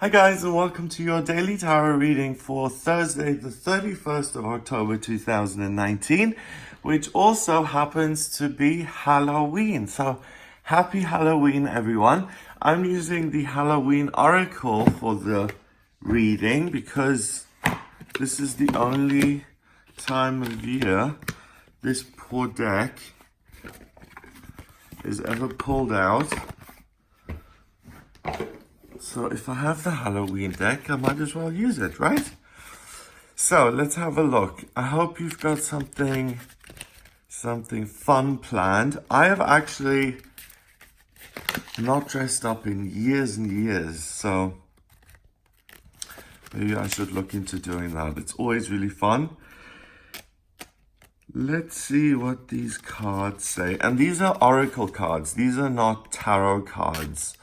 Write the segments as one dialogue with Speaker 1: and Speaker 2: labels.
Speaker 1: Hi guys, and welcome to your daily tarot reading for Thursday the 31st of October 2019, which also happens to be Halloween. So happy Halloween everyone. I'm using the Halloween Oracle for the reading because this is the only time of year this poor deck is ever pulled out. So if I have the Halloween deck, I might as well use it, right? So let's have a look. I hope you've got something fun planned. I have actually not dressed up in years and years, so maybe I should look into doing that. It's always really fun. Let's see what these cards say. And these are oracle cards. These are not tarot cards.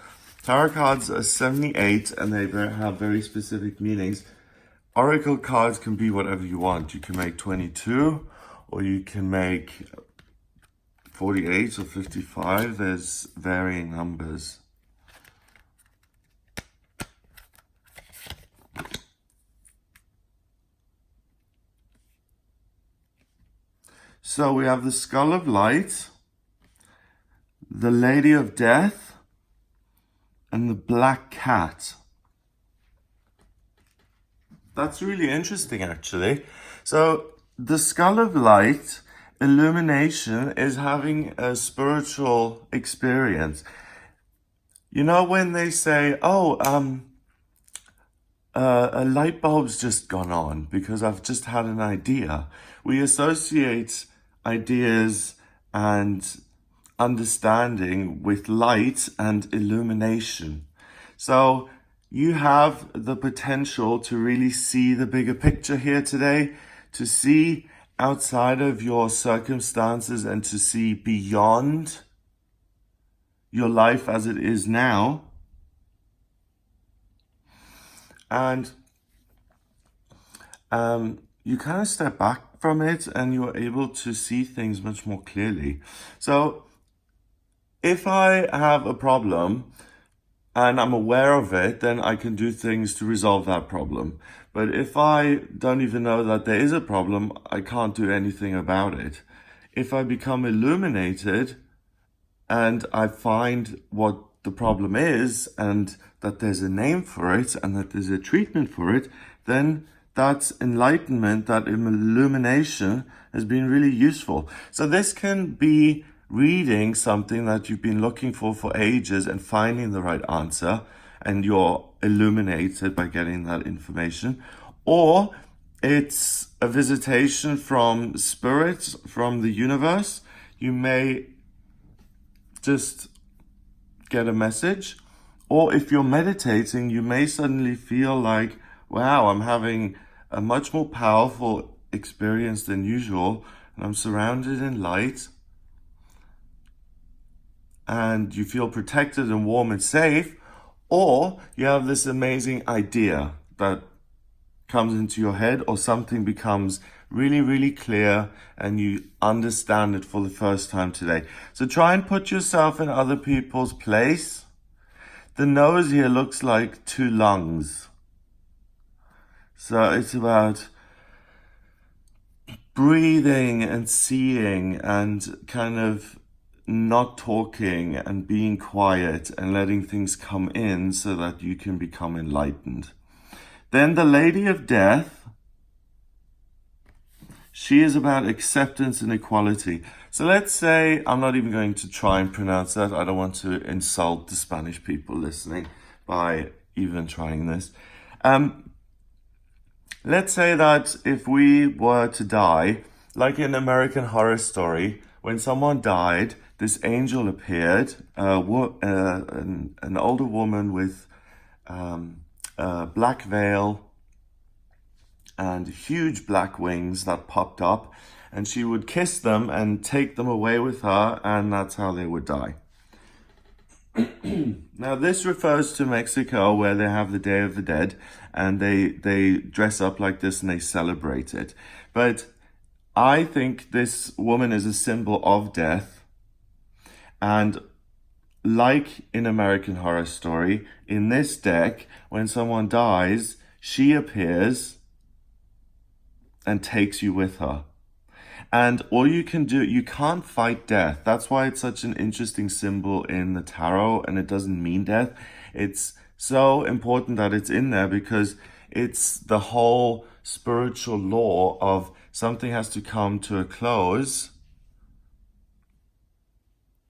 Speaker 1: Tarot cards are 78 and they have very specific meanings. Oracle cards can be whatever you want. You can make 22 or you can make 48 or 55. There's varying numbers. So we have the Skull of Light, the Lady of Death, and the Black Cat. That's really interesting, actually. So the Skull of Light, illumination, is having a spiritual experience. You know when they say, oh, a light bulb's just gone on because I've just had an idea. We associate ideas and understanding with light and illumination. So you have the potential to really see the bigger picture here today, to see outside of your circumstances and to see beyond your life as it is now. And you kind of step back from it and you're able to see things much more clearly. So if I have a problem and I'm aware of it, then I can do things to resolve that problem. But if I don't even know that there is a problem, I can't do anything about it. If I become illuminated and I find what the problem is and that there's a name for it and that there's a treatment for it, then that's enlightenment, that illumination has been really useful. So this can be reading something that you've been looking for ages and finding the right answer, and you're illuminated by getting that information. Or it's a visitation from spirits, from the universe. You may just get a message. Or if you're meditating, you may suddenly feel like, wow, I'm having a much more powerful experience than usual, and I'm surrounded in light. And you feel protected and warm and safe, or you have this amazing idea that comes into your head, or something becomes really, really clear and you understand it for the first time today. So try and put yourself in other people's place. The nose here looks like two lungs. So it's about breathing and seeing and kind of not talking and being quiet and letting things come in so that you can become enlightened. Then the Lady of Death, she is about acceptance and equality. So let's say, I'm not even going to try and pronounce that. I don't want to insult the Spanish people listening by even trying this. Let's say that if we were to die, like in American Horror Story, when someone died, this angel appeared, an older woman with a black veil and huge black wings that popped up, and she would kiss them and take them away with her, and that's how they would die. Now, this refers to Mexico, where they have the Day of the Dead, and they dress up like this and they celebrate it. But I think this woman is a symbol of death. And like in American Horror Story, in this deck, when someone dies, she appears and takes you with her. And all you can do, you can't fight death. That's why it's such an interesting symbol in the tarot, and it doesn't mean death. It's so important that it's in there because it's the whole spiritual law of something has to come to a close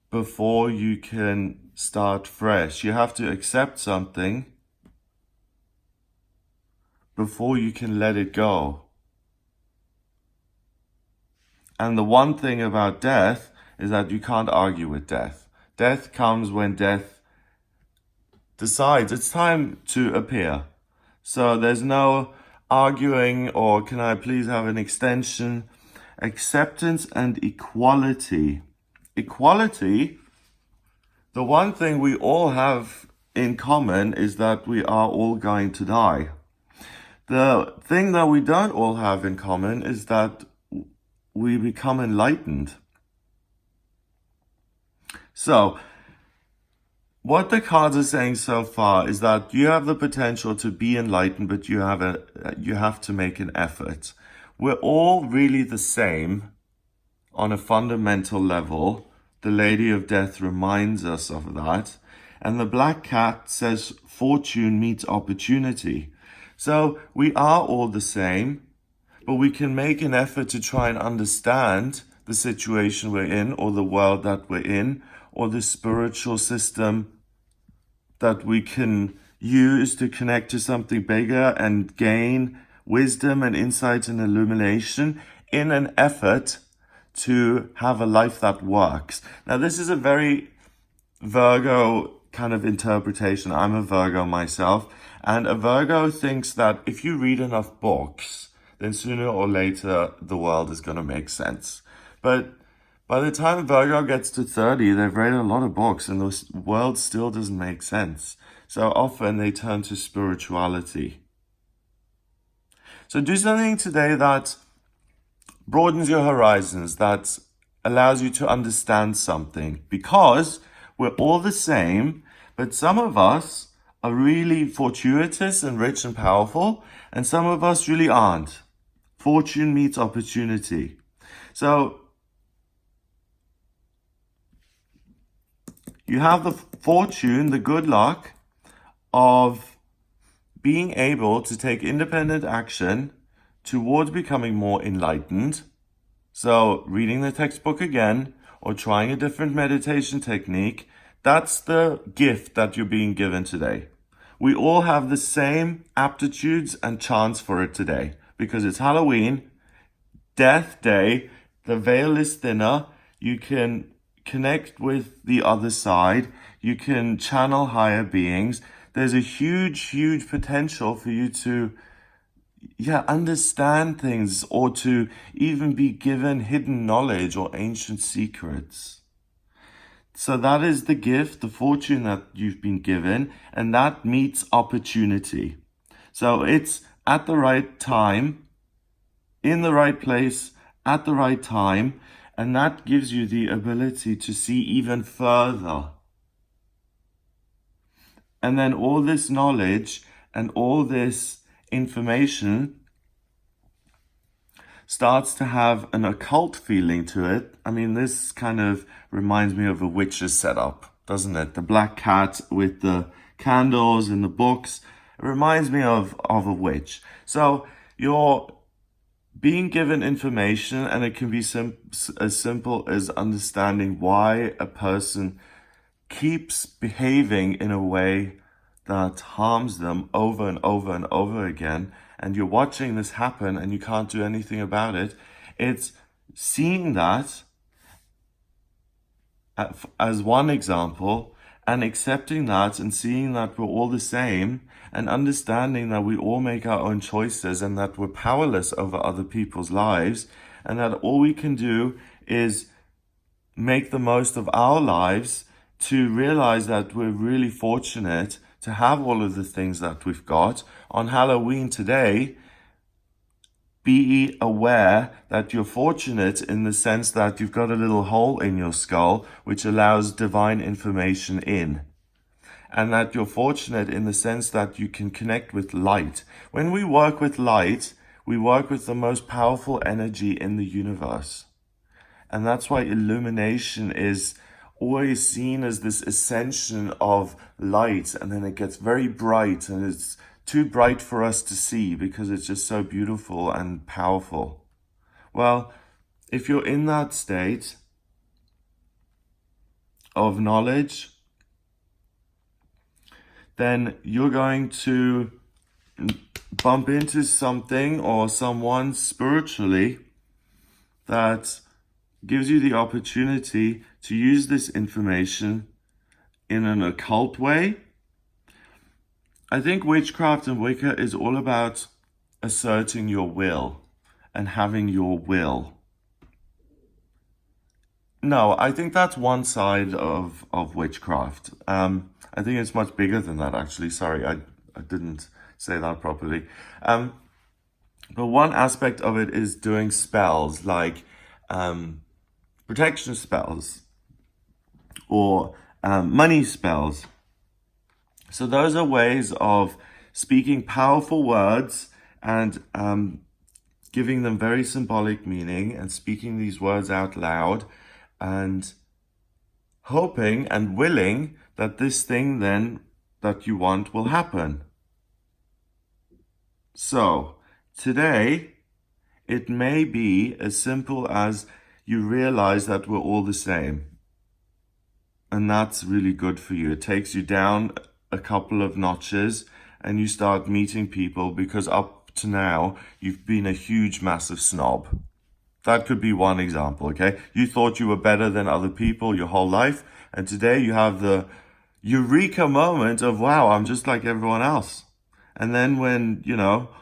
Speaker 1: before you can start fresh. You have to accept something before you can let it go. And the one thing about death is that you can't argue with death. Death comes when death decides it's time to appear. So there's no arguing or can I please have an extension. Acceptance and equality. Equality, the one thing we all have in common is that we are all going to die. The thing that we don't all have in common is that we become enlightened. So, what the cards are saying so far is that you have the potential to be enlightened, but you have to make an effort. We're all really the same on a fundamental level. The Lady of Death reminds us of that. And the Black Cat says fortune meets opportunity. So we are all the same, but we can make an effort to try and understand the situation we're in, or the world that we're in, or the spiritual system that we can use to connect to something bigger and gain wisdom and insight and illumination in an effort to have a life that works. Now, this is a very Virgo kind of interpretation. I'm a Virgo myself, and a Virgo thinks that if you read enough books, then sooner or later the world is going to make sense. But by the time Virgo gets to 30, they've read a lot of books and the world still doesn't make sense. So often they turn to spirituality. So do something today that broadens your horizons, that allows you to understand something, because we're all the same, but some of us are really fortuitous and rich and powerful, and some of us really aren't. Fortune meets opportunity. So you have the fortune, the good luck of being able to take independent action towards becoming more enlightened. So reading the textbook again or trying a different meditation technique, that's the gift that you're being given today. We all have the same aptitudes and chance for it today because it's Halloween, Death Day, the veil is thinner, you can connect with the other side, you can channel higher beings. There's a huge potential for you to understand things, or to even be given hidden knowledge or ancient secrets. So that is the gift, the fortune that you've been given, and that meets opportunity. So it's at the right time, in the right place, at the right time, and that gives you the ability to see even further. And then all this knowledge and all this information starts to have an occult feeling to it. I mean, this kind of reminds me of a witch's setup, doesn't it? The black cat with the candles and the books. It reminds me of a witch. So you're being given information, and it can be as simple as understanding why a person keeps behaving in a way that harms them over and over and over again, and you're watching this happen and you can't do anything about it. It's seeing that as one example and accepting that and seeing that we're all the same and understanding that we all make our own choices and that we're powerless over other people's lives, and that all we can do is make the most of our lives, to realize that we're really fortunate to have all of the things that we've got. On Halloween today, be aware that you're fortunate in the sense that you've got a little hole in your skull which allows divine information in. And that you're fortunate in the sense that you can connect with light. When we work with light, we work with the most powerful energy in the universe. And that's why illumination is always seen as this ascension of light, and then it gets very bright, and it's too bright for us to see because it's just so beautiful and powerful. Well, if you're in that state of knowledge, then you're going to bump into something or someone spiritually that gives you the opportunity to use this information in an occult way. I think witchcraft and Wicca is all about asserting your will and having your will. No, I think that's one side of witchcraft. I think it's much bigger than that, actually. Sorry, I didn't say that properly. But one aspect of it is doing spells, like protection spells or money spells. So those are ways of speaking powerful words and giving them very symbolic meaning and speaking these words out loud and hoping and willing that this thing then that you want will happen. So today, it may be as simple as you realize that we're all the same. And that's really good for you. It takes you down a couple of notches and you start meeting people, because up to now, you've been a huge, massive snob. That could be one example, okay? You thought you were better than other people your whole life, and today you have the eureka moment of, wow, I'm just like everyone else. And then when,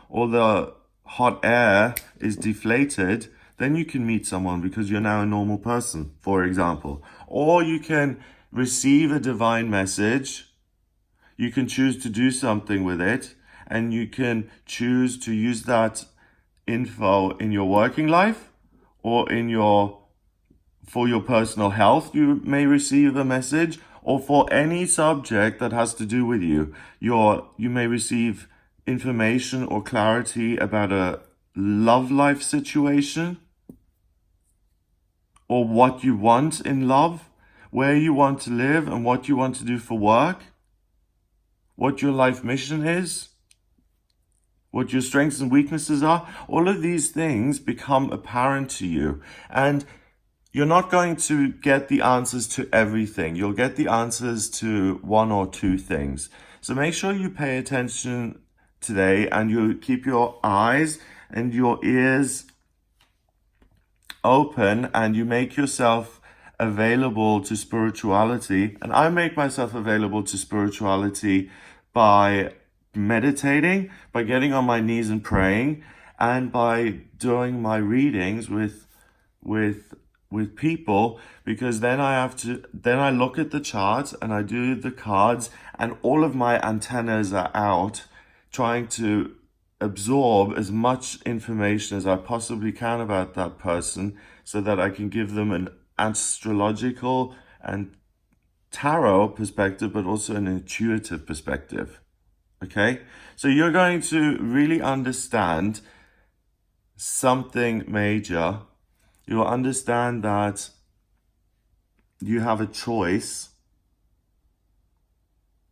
Speaker 1: all the hot air is deflated, then you can meet someone because you're now a normal person, for example. Or you can receive a divine message. You can choose to do something with it, and you can choose to use that info in your working life or for your personal health. You may receive a message, or for any subject that has to do with you. You may receive information or clarity about a love life situation, or what you want in love, where you want to live and what you want to do for work, what your life mission is, what your strengths and weaknesses are. All of these things become apparent to you, and you're not going to get the answers to everything. You'll get the answers to one or two things. So make sure you pay attention today, and you keep your eyes and your ears open, and you make yourself available to spirituality. And I make myself available to spirituality by meditating, by getting on my knees and praying, and by doing my readings with people, because then I look at the chart and I do the cards, and all of my antennas are out, trying to absorb as much information as I possibly can about that person, so that I can give them an astrological and tarot perspective, but also an intuitive perspective. Okay? So you're going to really understand something major. You'll understand that you have a choice,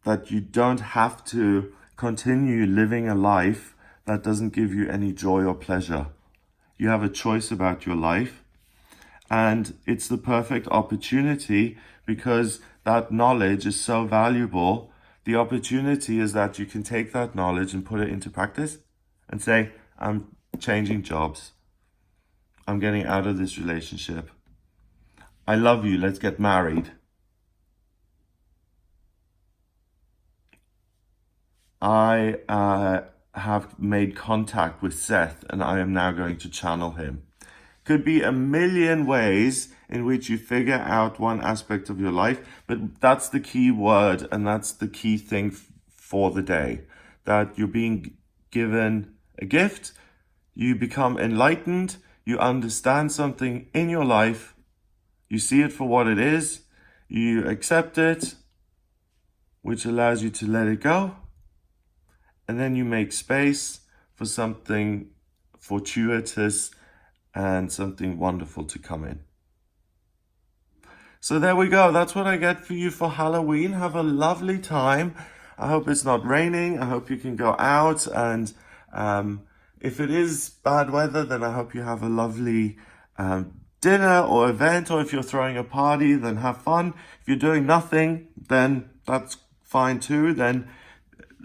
Speaker 1: that you don't have to continue living a life that doesn't give you any joy or pleasure. You have a choice about your life, and it's the perfect opportunity, because that knowledge is so valuable. The opportunity is that you can take that knowledge and put it into practice and say, I'm changing jobs. I'm getting out of this relationship. I love you. Let's get married. I have made contact with Seth, and I am now going to channel him. Could be a million ways in which you figure out one aspect of your life, but that's the key word, and that's the key thing for the day, that you're being given a gift. you become enlightened, you understand something in your life, you see it for what it is, you accept it, which allows you to let it go, and then you make space for something fortuitous and something wonderful to come in. So there we go. That's what I get for you for Halloween. Have a lovely time. I hope it's not raining. I hope you can go out. And if it is bad weather, then I hope you have a lovely dinner or event. Or if you're throwing a party, then have fun. If you're doing nothing, then that's fine too. Then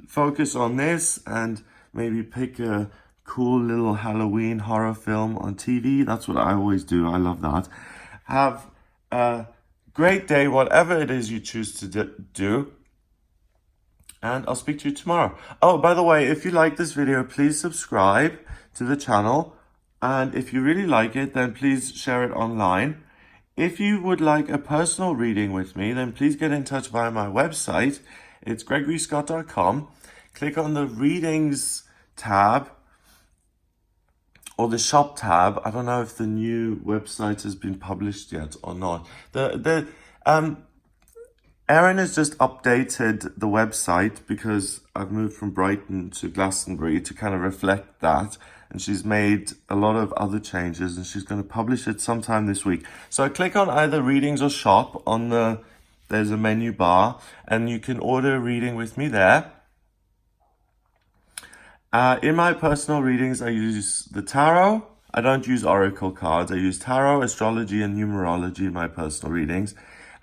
Speaker 1: focus on this and maybe pick a cool little Halloween horror film on TV. That's what I always do. I love that. Have a great day, whatever it is you choose to do. And I'll speak to you tomorrow. Oh, by the way, if you like this video, please subscribe to the channel. And if you really like it, then please share it online. If you would like a personal reading with me, then please get in touch via my website. It's gregoryscott.com. Click on the readings tab or the shop tab. I don't know if the new website has been published yet or not. Erin has just updated the website because I've moved from Brighton to Glastonbury to kind of reflect that. And she's made a lot of other changes and she's going to publish it sometime this week. So I click on either readings or shop on there's a menu bar and you can order a reading with me there. In my personal readings, I use the tarot. I don't use oracle cards. I use tarot, astrology, and numerology in my personal readings.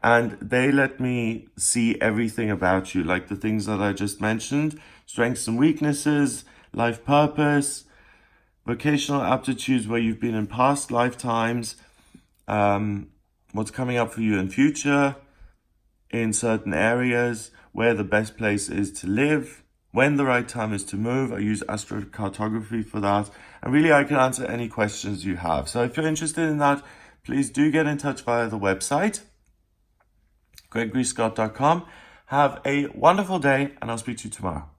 Speaker 1: And they let me see everything about you, like the things that I just mentioned, strengths and weaknesses, life purpose, vocational aptitudes where you've been in past lifetimes, what's coming up for you in future, in certain areas, where the best place is to live, when the right time is to move. I use astrocartography for that. And really, I can answer any questions you have. So if you're interested in that, please do get in touch via the website, gregoryscott.com. Have a wonderful day, and I'll speak to you tomorrow.